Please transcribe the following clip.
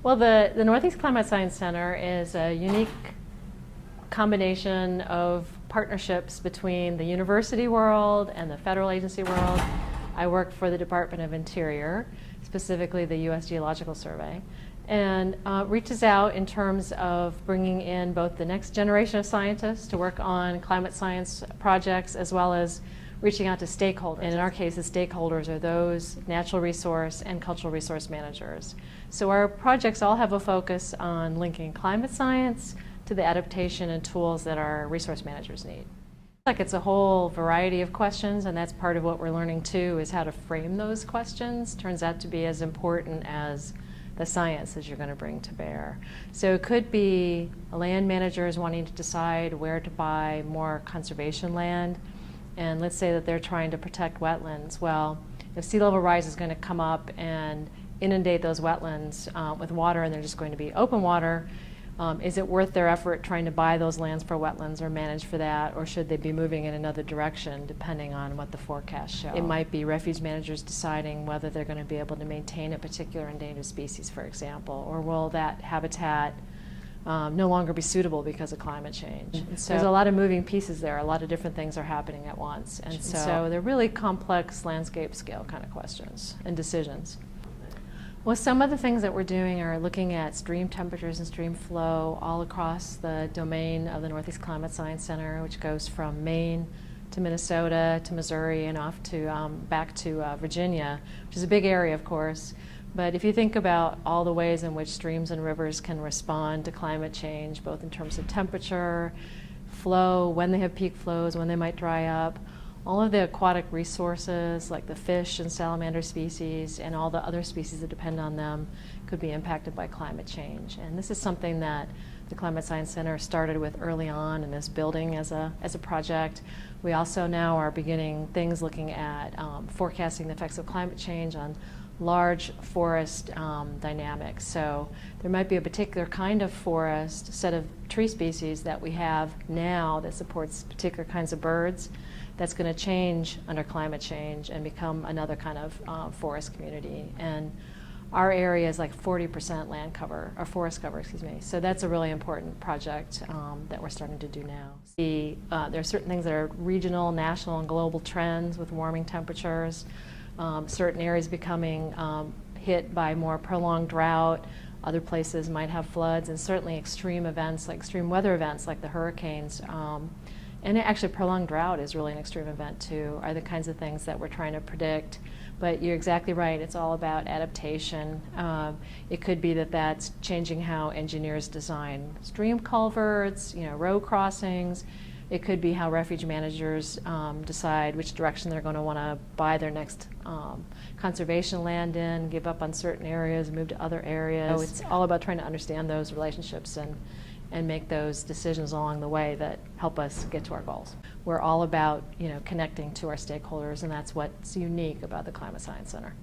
Well, the Northeast Climate Science Center is a unique combination of partnerships between the university world and the federal agency world. I work for the Department of Interior, specifically the U.S. Geological Survey, and reaches out in terms of bringing in both the next generation of scientists to work on climate science projects, as well as reaching out to stakeholders. And in our case, the stakeholders are those natural resource and cultural resource managers. So our projects all have a focus on linking climate science to the adaptation and tools that our resource managers need. It's a whole variety of questions, and that's part of what we're learning too, is how to frame those questions. Turns out to be as important as the science that you're going to bring to bear. So it could be land managers wanting to decide where to buy more conservation land, and let's say that they're trying to protect wetlands. Well, if sea level rise is going to come up and inundate those wetlands with water, and they're just going to be open water, is it worth their effort trying to buy those lands for wetlands or manage for that, or should they be moving in another direction depending on what the forecasts show? It might be refuge managers deciding whether they're going to be able to maintain a particular endangered species, for example, or will that habitat no longer be suitable because of climate change. And so there's a lot of moving pieces there, a lot of different things are happening at once, and so they're really complex landscape scale kind of questions and decisions. Well, some of the things that we're doing are looking at stream temperatures and stream flow all across the domain of the Northeast Climate Science Center, which goes from Maine to Minnesota to Missouri and off to back to Virginia, which is a big area, of course. But if you think about all the ways in which streams and rivers can respond to climate change, both in terms of temperature, flow, when they have peak flows, when they might dry up, all of the aquatic resources like the fish and salamander species and all the other species that depend on them could be impacted by climate change. And this is something that the Climate Science Center started with early on and is building as a project. We also now are beginning things looking at forecasting the effects of climate change on large forest dynamics. So there might be a particular kind of forest, set of tree species that we have now that supports particular kinds of birds that's going to change under climate change and become another kind of forest community. And our area is like 40% land cover, or forest cover, excuse me. So that's a really important project that we're starting to do now. There are certain things that are regional, national, and global trends with warming temperatures. Certain areas becoming hit by more prolonged drought. Other places might have floods, and certainly extreme events, like extreme weather events like the hurricanes. And actually prolonged drought is really an extreme event too, are the kinds of things that we're trying to predict. But you're exactly right, it's all about adaptation. It could be that that's changing how engineers design stream culverts, road crossings. It could be how refuge managers decide which direction they're going to want to buy their next conservation land in, give up on certain areas, move to other areas. So it's all about trying to understand those relationships and make those decisions along the way that help us get to our goals. We're all about connecting to our stakeholders, and that's what's unique about the Climate Science Center.